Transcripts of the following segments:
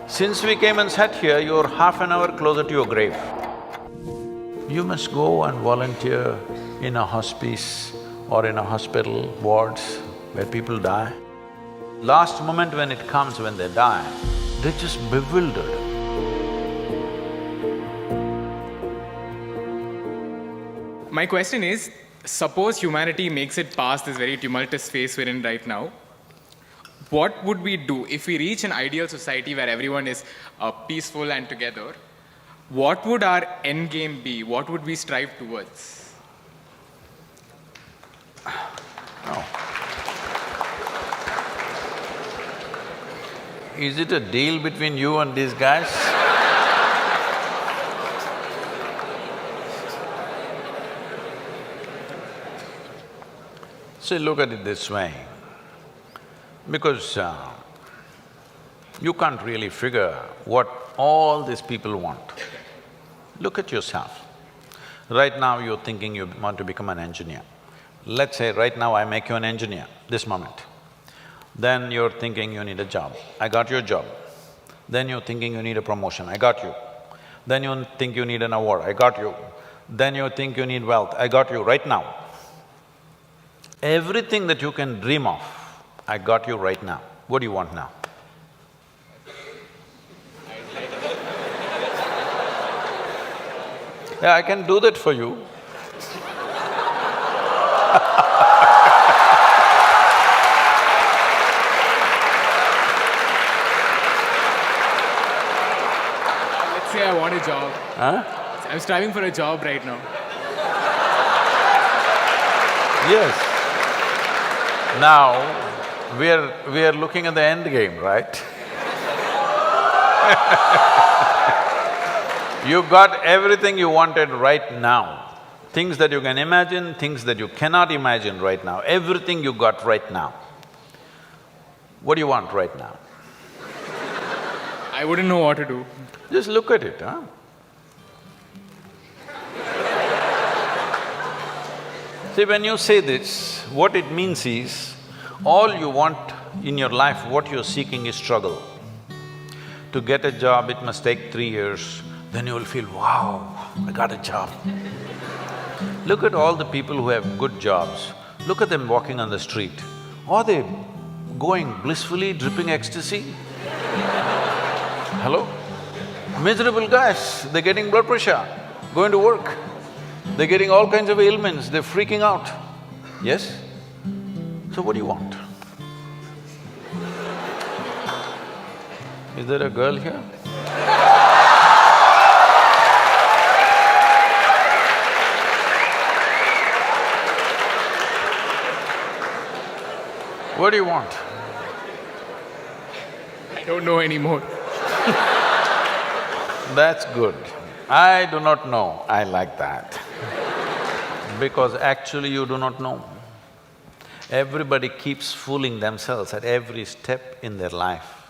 Since we came and sat here, you're half an hour closer to your grave. You must go and volunteer in a hospice or in a hospital wards where people die. Last moment when it comes, when they die, they're just bewildered. My question is, suppose humanity makes it past this very tumultuous phase we're in right now, what would we do if we reach an ideal society where everyone is peaceful and together? What would our end game be? What would we strive towards? No. Is it a deal between you and these guys? See, look at it this way, because you can't really figure what all these people want. Look at yourself. Right now you're thinking you want to become an engineer. Let's say right now I make you an engineer, this moment. Then you're thinking you need a job, I got your job. Then you're thinking you need a promotion, I got you. Then you think you need an award, I got you. Then you think you need wealth, I got you right now. Everything that you can dream of, I got you right now. What do you want now? Yeah, I can do that for you. Let's say I want a job. Huh? I'm striving for a job right now. Yes. Now, we are looking at the end game, right? You got everything you wanted right now. Things that you can imagine, things that you cannot imagine right now, everything you got right now. What do you want right now? I wouldn't know what to do. Just look at it, huh? See, when you say this, what it means is, all you want in your life, what you're seeking is struggle. To get a job, it must take 3 years, then you will feel, wow, I got a job. Look at all the people who have good jobs, look at them walking on the street. Are they going blissfully, dripping ecstasy? Hello? Miserable guys, they're getting blood pressure, going to work. They're getting all kinds of ailments, they're freaking out. Yes? So what do you want? Is there a girl here? What do you want? I don't know anymore. That's good. I do not know, I like that. Because actually you do not know. Everybody keeps fooling themselves at every step in their life,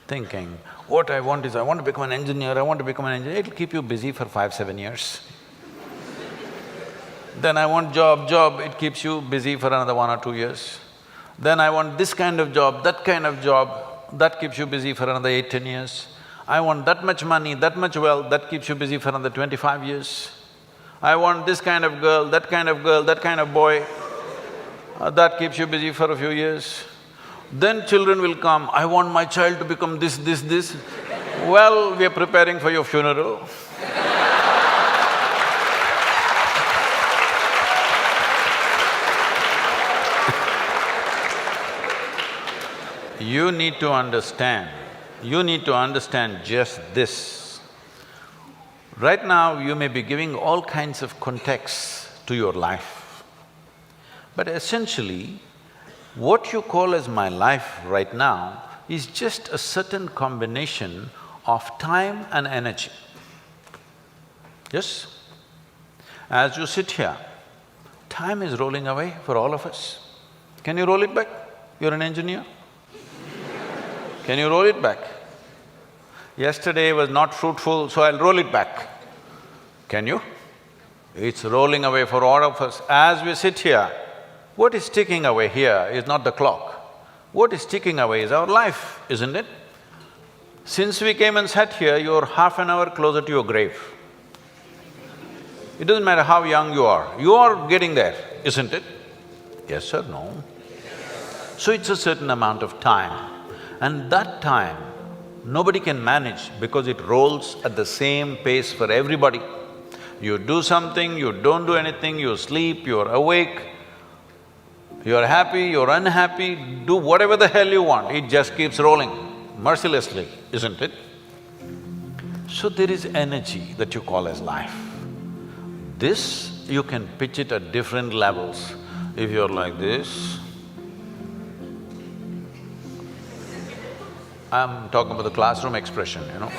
thinking, what I want is, I want to become an engineer, I want to become an engineer. It'll keep you busy for 5, 7 years. Then I want job, it keeps you busy for another 1 or 2 years. Then I want this kind of job, that kind of job, that keeps you busy for another 8, 10 years. I want that much money, that much wealth, that keeps you busy for another 25 years. I want this kind of girl, that kind of girl, that kind of boy, that keeps you busy for a few years. Then children will come, I want my child to become this, this, this. Well, we are preparing for your funeral. You need to understand just this. Right now, you may be giving all kinds of contexts to your life. But essentially, what you call as my life right now is just a certain combination of time and energy. Yes? As you sit here, time is rolling away for all of us. Can you roll it back? You're an engineer. Can you roll it back? Yesterday was not fruitful, so I'll roll it back. Can you? It's rolling away for all of us. As we sit here, what is ticking away here is not the clock. What is ticking away is our life, isn't it? Since we came and sat here, you're half an hour closer to your grave. It doesn't matter how young you are getting there, isn't it? Yes or no? So it's a certain amount of time, and that time nobody can manage because it rolls at the same pace for everybody. You do something, you don't do anything, you sleep, you're awake, you're happy, you're unhappy, do whatever the hell you want, it just keeps rolling mercilessly, isn't it? So there is energy that you call as life. This, you can pitch it at different levels. If you're like this, I'm talking about the classroom expression, you know.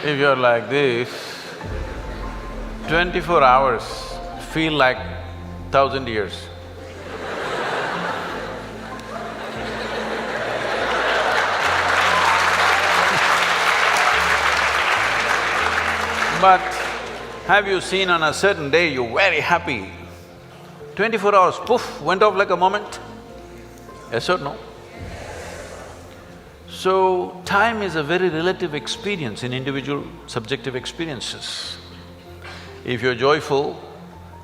If you're like this, 24 hours feel like 1,000 years. But have you seen on a certain day you're very happy, 24 hours, poof, went off like a moment? Yes or no? So, time is a very relative experience in individual subjective experiences. If you're joyful,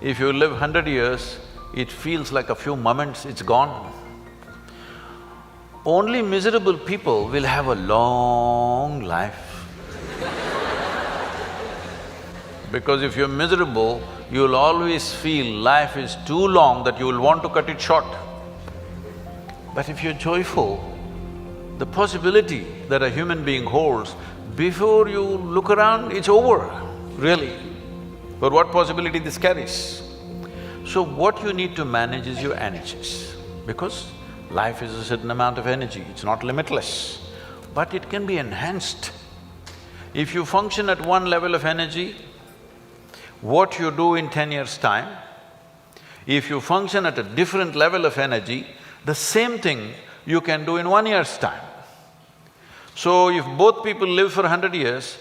if you live 100 years, it feels like a few moments, it's gone. Only miserable people will have a long life. Because if you're miserable, you'll always feel life is too long that you will want to cut it short. But if you're joyful, the possibility that a human being holds, before you look around, it's over, really. But what possibility this carries? So what you need to manage is your energies, because life is a certain amount of energy, it's not limitless, but it can be enhanced. If you function at one level of energy, what you do in 10 years' time, if you function at a different level of energy, the same thing you can do in 1 year's time. So if both people live for 100 years,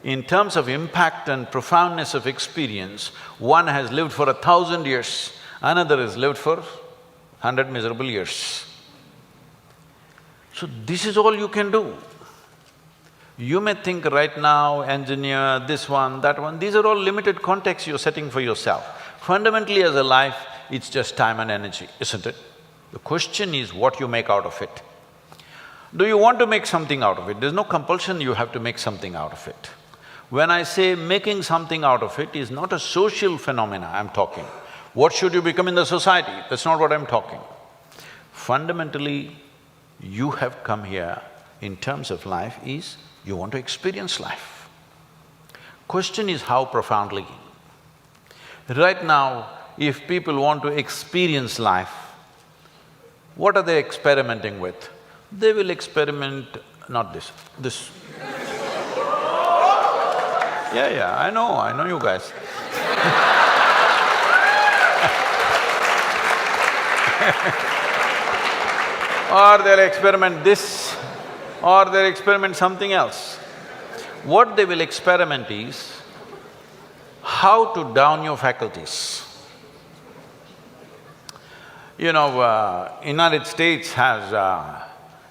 in terms of impact and profoundness of experience, one has lived for 1,000 years, another has lived for 100 miserable years. So this is all you can do. You may think right now, engineer, this one, that one, these are all limited contexts you're setting for yourself. Fundamentally as a life, it's just time and energy, isn't it? The question is what you make out of it. Do you want to make something out of it? There's no compulsion you have to make something out of it. When I say making something out of it is not a social phenomena I'm talking. What should you become in the society? That's not what I'm talking. Fundamentally, you have come here in terms of life is you want to experience life. Question is how profoundly. Right now, if people want to experience life, what are they experimenting with? They will experiment… not this, this. Yeah, I know you guys. Or they'll experiment this, or they'll experiment something else. What they will experiment is how to down your faculties. You know, United States has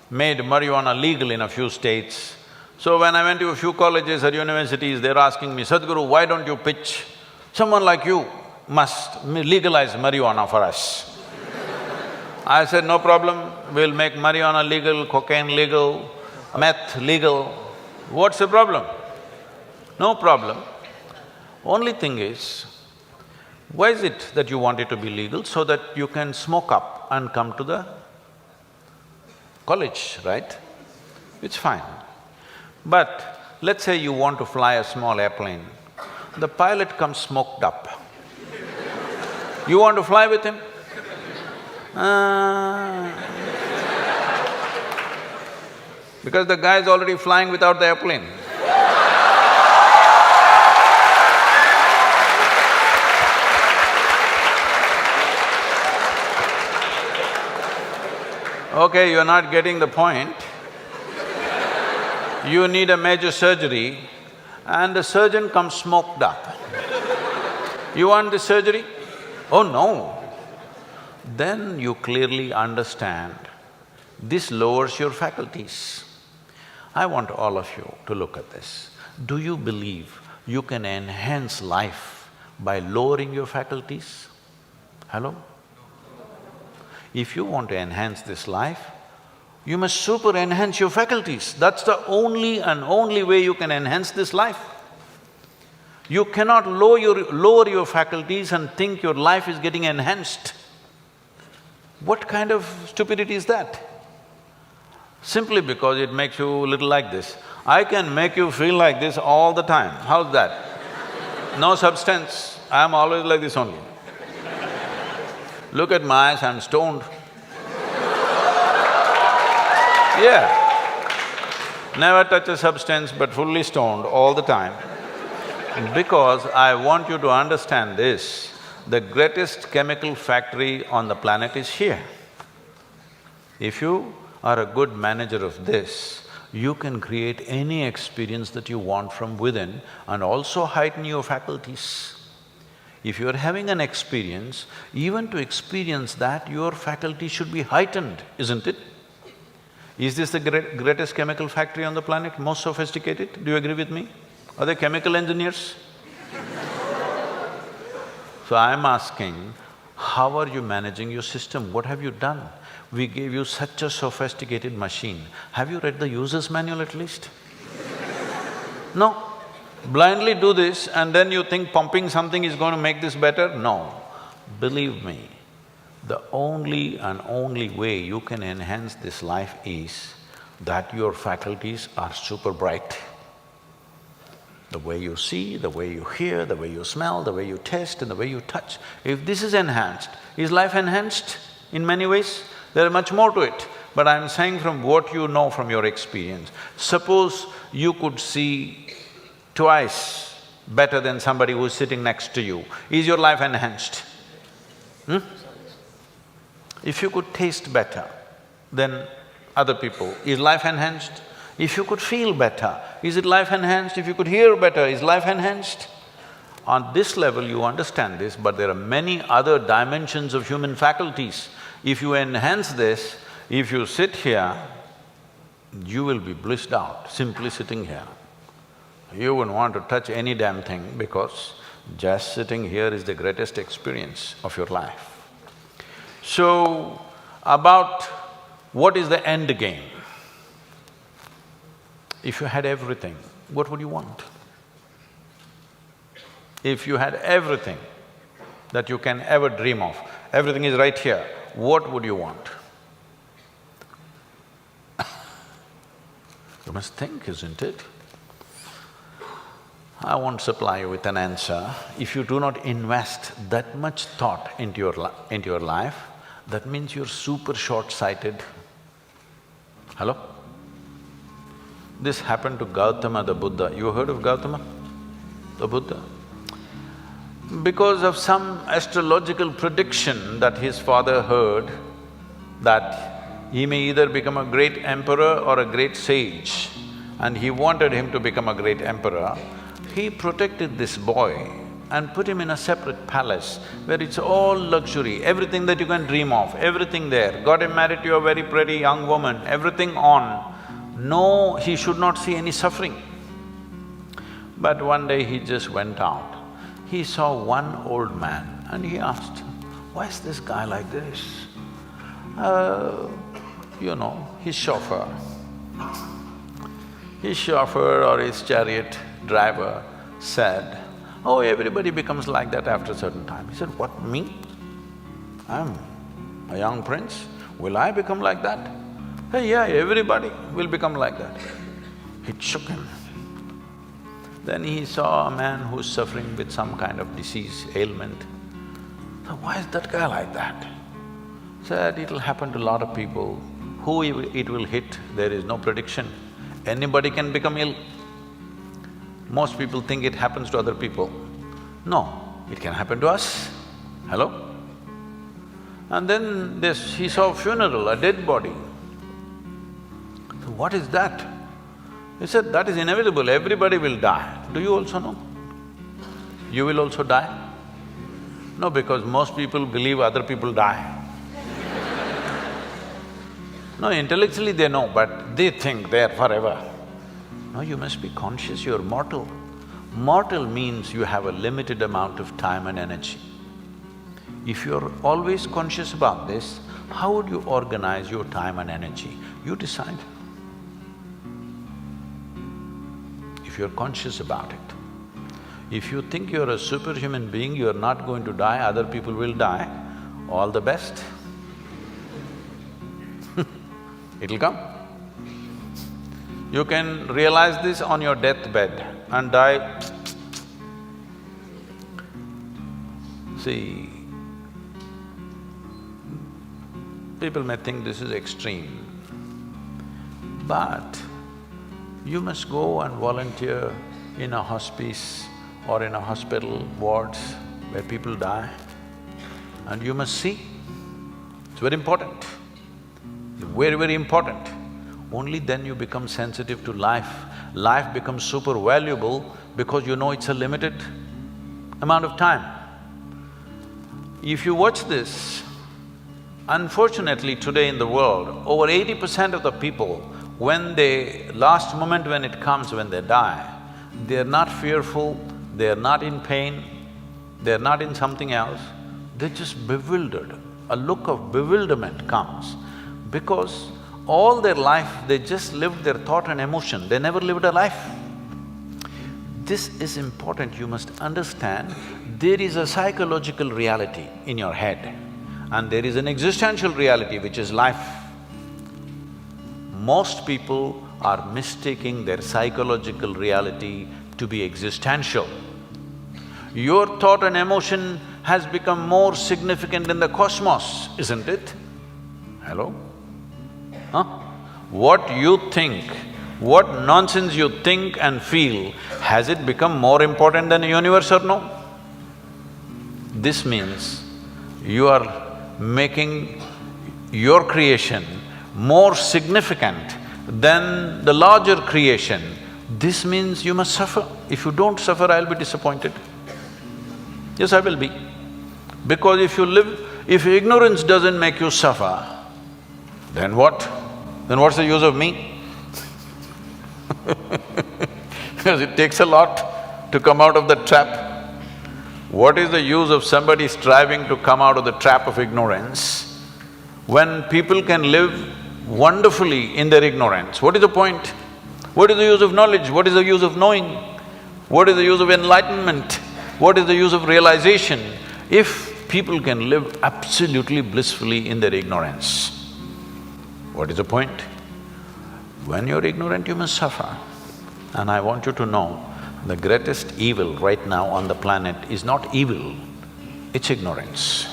made marijuana legal in a few states. So when I went to a few colleges or universities, they're asking me, Sadhguru, why don't you pitch? Someone like you must legalize marijuana for us. I said, no problem, we'll make marijuana legal, cocaine legal, meth legal. What's the problem? No problem. Only thing is, why is it that you want it to be legal? So that you can smoke up and come to the college, right? It's fine. But let's say you want to fly a small airplane, the pilot comes smoked up. You want to fly with him? Because the guy is already flying without the airplane. Okay, you're not getting the point. You need a major surgery and the surgeon comes smoked up. You want the surgery? Oh no. Then you clearly understand this lowers your faculties. I want all of you to look at this. Do you believe you can enhance life by lowering your faculties? Hello? If you want to enhance this life, you must super enhance your faculties. That's the only and only way you can enhance this life. You cannot lower your faculties and think your life is getting enhanced. What kind of stupidity is that? Simply because it makes you a little like this. I can make you feel like this all the time. How's that? No substance, I'm always like this only. Look at my eyes, I'm stoned. Yeah. Never touch a substance but fully stoned all the time. Because I want you to understand this, the greatest chemical factory on the planet is here. If you are a good manager of this, you can create any experience that you want from within and also heighten your faculties. If you are having an experience, even to experience that, your faculty should be heightened, isn't it? Is this the greatest chemical factory on the planet, most sophisticated? Do you agree with me? Are they chemical engineers? So I'm asking, how are you managing your system? What have you done? We gave you such a sophisticated machine. Have you read the user's manual at least? No. Blindly do this and then you think pumping something is going to make this better? No. Believe me, the only and only way you can enhance this life is that your faculties are super bright. The way you see, the way you hear, the way you smell, the way you taste and the way you touch. If this is enhanced, is life enhanced in many ways? There is much more to it, but I'm saying from what you know from your experience. Suppose you could see twice better than somebody who's sitting next to you. Is your life enhanced? If you could taste better than other people, is life enhanced? If you could feel better, is it life enhanced? If you could hear better, is life enhanced? On this level you understand this, but there are many other dimensions of human faculties. If you enhance this, if you sit here, you will be blissed out simply sitting here. You wouldn't want to touch any damn thing because just sitting here is the greatest experience of your life. So, about what is the end game? If you had everything, what would you want? If you had everything that you can ever dream of, everything is right here, what would you want? You must think, isn't it? I won't supply you with an answer. If you do not invest that much thought into your life, that means you're super short-sighted. Hello? This happened to Gautama the Buddha. You heard of Gautama the Buddha? Because of some astrological prediction that his father heard, that he may either become a great emperor or a great sage, and he wanted him to become a great emperor, he protected this boy and put him in a separate palace where it's all luxury, everything that you can dream of, everything there. Got him married to a very pretty young woman, everything on. No, he should not see any suffering. But one day he just went out. He saw one old man and he asked, why is this guy like this? You know, his chauffeur. His chauffeur or his chariot driver said, oh, everybody becomes like that after a certain time. He said, what, me? I'm a young prince, will I become like that? Hey, yeah, everybody will become like that. It shook him. Then he saw a man who's suffering with some kind of disease, ailment. So why is that guy like that? Said, it'll happen to a lot of people. Who it will hit, there is no prediction. Anybody can become ill. Most people think it happens to other people. No, it can happen to us. Hello? And then he saw a funeral, a dead body. So what is that? He said, that is inevitable, everybody will die. Do you also know? You will also die? No, because most people believe other people die. No, intellectually they know, but they think they are forever. No, you must be conscious, you're mortal. Mortal means you have a limited amount of time and energy. If you're always conscious about this, how would you organize your time and energy? You decide. If you're conscious about it. If you think you're a superhuman being, you're not going to die, other people will die, all the best. It'll come. You can realize this on your deathbed and die. See, people may think this is extreme, but you must go and volunteer in a hospice or in a hospital wards where people die, and you must see. It's very important, very, very important. Only then you become sensitive to life. Life becomes super valuable because you know it's a limited amount of time. If you watch this, unfortunately today in the world, over 80% of the people, when they… last moment when it comes, when they die, they're not fearful, they're not in pain, they're not in something else, they're just bewildered. A look of bewilderment comes because all their life they just lived their thought and emotion, they never lived a life. This is important, you must understand, there is a psychological reality in your head and there is an existential reality which is life. Most people are mistaking their psychological reality to be existential. Your thought and emotion has become more significant in the cosmos, isn't it? Hello? Huh? What you think, what nonsense you think and feel, has it become more important than the universe or no? This means you are making your creation more significant than the larger creation. This means you must suffer. If you don't suffer, I'll be disappointed. Yes, I will be. Because if ignorance doesn't make you suffer, then what? Then what's the use of me? Because it takes a lot to come out of the trap. What is the use of somebody striving to come out of the trap of ignorance when people can live wonderfully in their ignorance? What is the point? What is the use of knowledge? What is the use of knowing? What is the use of enlightenment? What is the use of realization if people can live absolutely blissfully in their ignorance? What is the point? When you're ignorant, you must suffer. And I want you to know, the greatest evil right now on the planet is not evil, it's ignorance.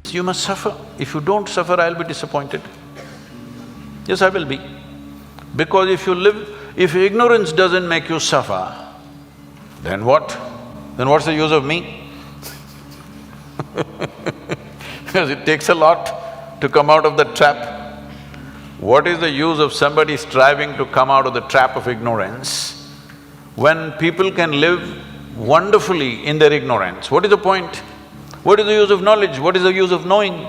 You must suffer. If you don't suffer, I'll be disappointed. Yes, I will be. Because if ignorance doesn't make you suffer, then what? Then what's the use of me? Because it takes a lot to come out of the trap. What is the use of somebody striving to come out of the trap of ignorance when people can live wonderfully in their ignorance? What is the point? What is the use of knowledge? What is the use of knowing?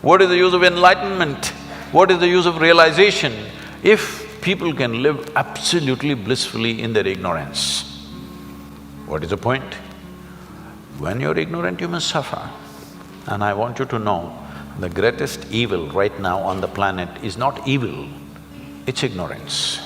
What is the use of enlightenment? What is the use of realization if people can live absolutely blissfully in their ignorance? What is the point? When you're ignorant, you must suffer. And I want you to know, the greatest evil right now on the planet is not evil, it's ignorance.